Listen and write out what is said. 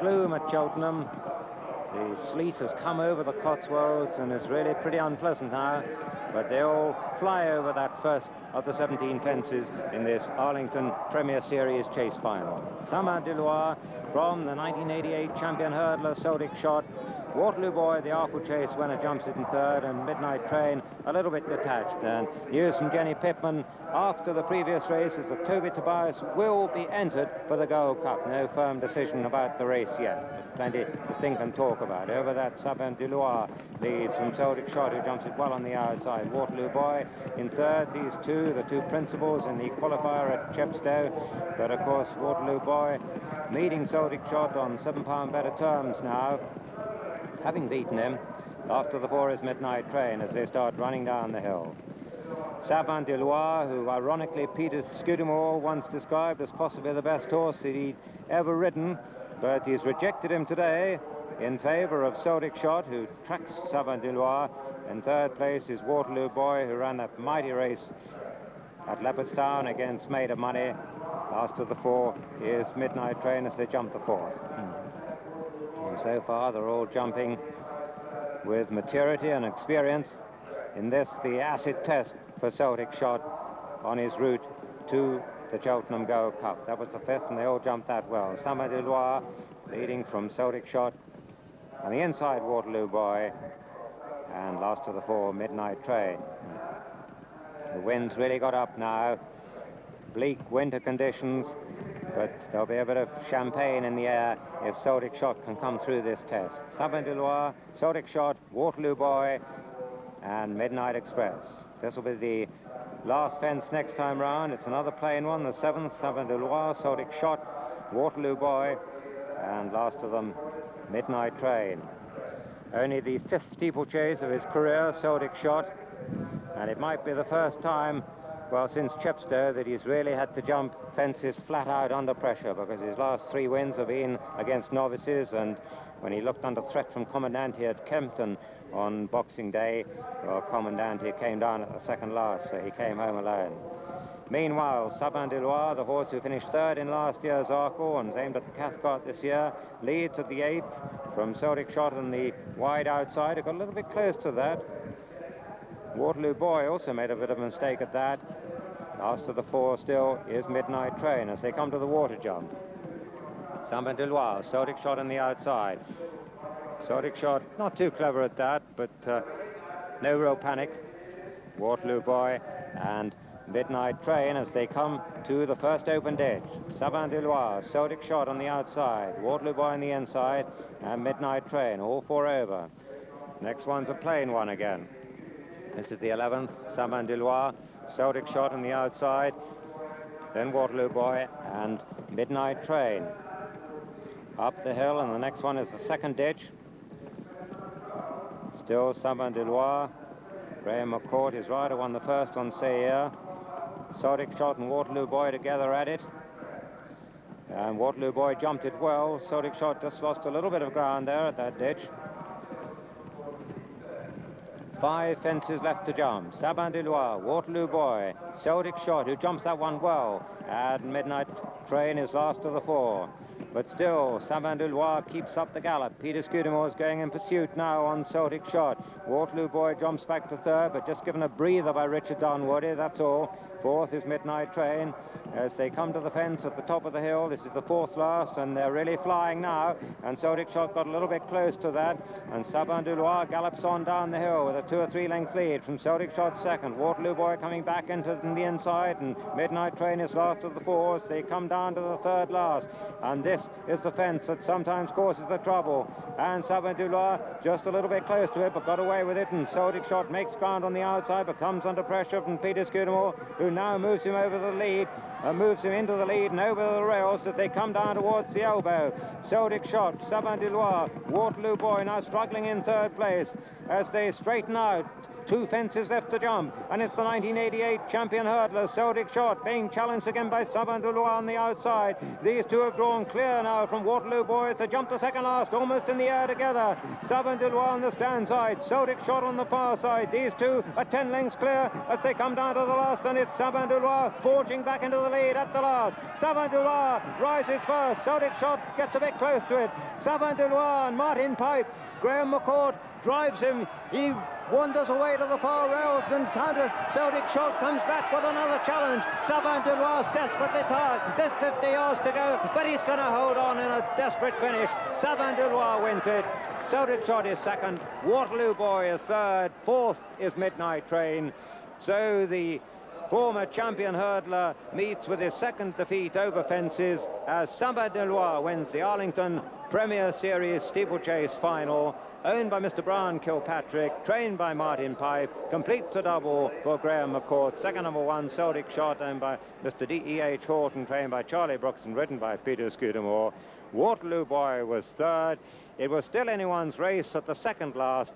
gloom at Cheltenham. The sleet has come over the Cotswolds and it's really pretty unpleasant now, but they all fly over that first of the 17 fences in this Arlington Premier Series chase final. Sabin de Loir from the 1988 champion hurdler Celtic shot. Waterloo Boy, the Arkle Chase winner, jumps it in third, and Midnight Train a little bit detached. And news from Jenny Pitman after the previous race is that Toby Tobias will be entered for the Gold Cup. No firm decision about the race yet, but plenty to think and talk about. Over that, Sabin de Loir leads from Celtic shot, who jumps it well on the outside. Waterloo Boy in third. These two, the two principals in the qualifier at Chepstow. But of course, Waterloo Boy leading Celtic shot on £7 better terms now, having beaten him. Last of the four is Midnight Train as they start running down the hill. Sabin de Loir, who ironically Peter Scudamore once described as possibly the best horse that he'd ever ridden, but he's rejected him today in favour of Celtic shot, who tracks Sabin de Loir. In third place is Waterloo Boy, who ran that mighty race at Leopardstown against Made of Money. Last of the four is Midnight Train as they jump the fourth. And so far they're all jumping with maturity and experience. In this, the acid test for Celtic shot on his route to the Cheltenham Gold Cup. That was the fifth, and they all jumped that well. Sabin de Loir leading from Celtic shot. On the inside, Waterloo Boy. And last of the four, Midnight Train. The wind's really got up now. Bleak winter conditions, but there'll be a bit of champagne in the air if Celtic shot can come through this test. Sabin de Loir, Celtic shot, Waterloo Boy, and Midnight Express. This will be the last fence next time round. It's another plain one, the seventh, Sabin de Loir, Celtic shot, Waterloo Boy, and last of them, Midnight Train. Only the fifth steeplechase of his career, Celtic shot, and it might be the first time, well, since Chepstow, that he's really had to jump fences flat out under pressure, because his last three wins have been against novices, and when he looked under threat from Commandanti at Kempton on Boxing Day, well, Commandanti came down at the second last, so he came home alone. Meanwhile, Sabin de Loir, the horse who finished third in last year's Arkle and is aimed at the Cathcart this year, leads at the eighth from Celtic shot on the wide outside. It got a little bit close to that. Waterloo Boy also made a bit of a mistake at that. Last of the four still is Midnight Train as they come to the water jump. Sabin de Loir, Celtic shot on the outside. Celtic shot, not too clever at that, but no real panic. Waterloo Boy and Midnight Train as they come to the first open ditch. Sabin de Loir, Celtic shot on the outside. Waterloo Boy on the inside, and Midnight Train, all four over. Next one's a plain one again. This is the 11th, Sabin de Loir, Celtic shot on the outside, then Waterloo Boy and Midnight Train. Up the hill, and the next one is the second ditch. Still Sabin de Loir. Graham McCourt, his rider, won the first on Sayre. Celtic shot and Waterloo Boy together at it. And Waterloo Boy jumped it well. Celtic shot just lost a little bit of ground there at that ditch. 5 fences left to jump. Sabin de Loir, Waterloo Boy, Celtic shot, who jumps that one well, and Midnight Train is last of the four. But still, Sabin de Loir keeps up the gallop. Peter Scudamore is going in pursuit now on Celtic shot. Waterloo Boy jumps back to third, but just given a breather by Richard Dunwoody, that's all. Fourth is Midnight Train as they come to the fence at the top of the hill. This is the fourth last, and they're really flying now. And Celtic shot got a little bit close to that. And Sabin de Loir gallops on down the hill with a 2 or 3 length lead from Celtic shot second. Waterloo Boy coming back into the inside, and Midnight Train is last of the fours. They come down to the third last. And this is the fence that sometimes causes the trouble. And Sabin de Loir just a little bit close to it, but got away with it. And Celtic shot makes ground on the outside, but comes under pressure from Peter Scudamore, who now moves him over the lead, moves him into the lead and over the rails as they come down towards the elbow. Celtic shot, Sabin de Loir, Waterloo Boy now struggling in third place as they straighten out 2 fences left to jump, and it's the 1988 champion hurdler, Celtic Shot, being challenged again by Sabin on the outside. These two have drawn clear now from Waterloo boys. They jump the second last, almost in the air together. Sabin on the stand side, Celtic Shot on the far side. These two are 10 lengths clear as they come down to the last, and it's Sabin forging back into the lead at the last. Sabin rises first. Celtic Shot gets a bit close to it. Sabin and Martin Pipe. Graham McCord drives him. He wanders away to the far rails and counters. Celtic Shot comes back with another challenge. Sabin desperately tired. There's 50 yards to go, but he's going to hold on in a desperate finish. Sabin wins it. Celtic Shot is second. Waterloo Boy is third. Fourth is Midnight Train. So the former champion hurdler meets with his second defeat over fences as Sabin wins the Arlington Premier Series Steeplechase Final, owned by Mr. Brian Kilpatrick, trained by Martin Pipe, completes the double for Graham McCourt. Second number 1, Celtic Shot, owned by Mr. D.E.H. Horton, trained by Charlie Brooks and ridden by Peter Scudamore. Waterloo Boy was third. It was still anyone's race at the second last.